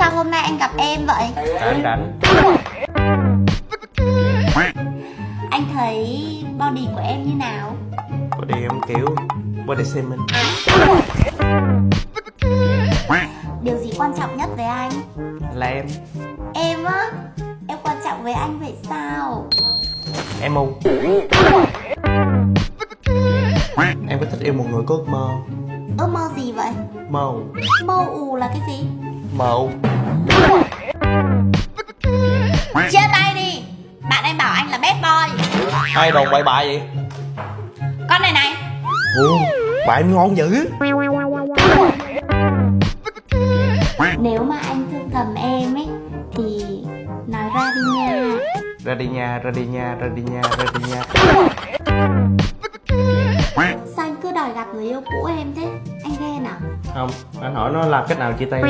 Sao hôm nay anh gặp em vậy? Anh rảnh. Anh thấy body của em như nào? Body em kiểu body shaming. Điều gì quan trọng nhất với anh? Là em. Em á? Em quan trọng với anh vậy sao? Em mù. Em có thích yêu một người có ước mơ. Ước mơ gì vậy? Mơ. Mơ ù là cái gì? Mơ. Chia tay đi. Bạn anh bảo anh là bad boy. Ai đồn bậy bạ vậy? Con này này. Ủa, bà em ngon dữ. Nếu mà anh thương thầm em ấy thì nói ra đi nha. Ra đi nha, ra đi nha, ra đi nha, ra đi nha. Sao anh cứ đòi gặp người yêu cũ em thế? Anh ghen à? Không, anh hỏi nó làm cách nào chia tay.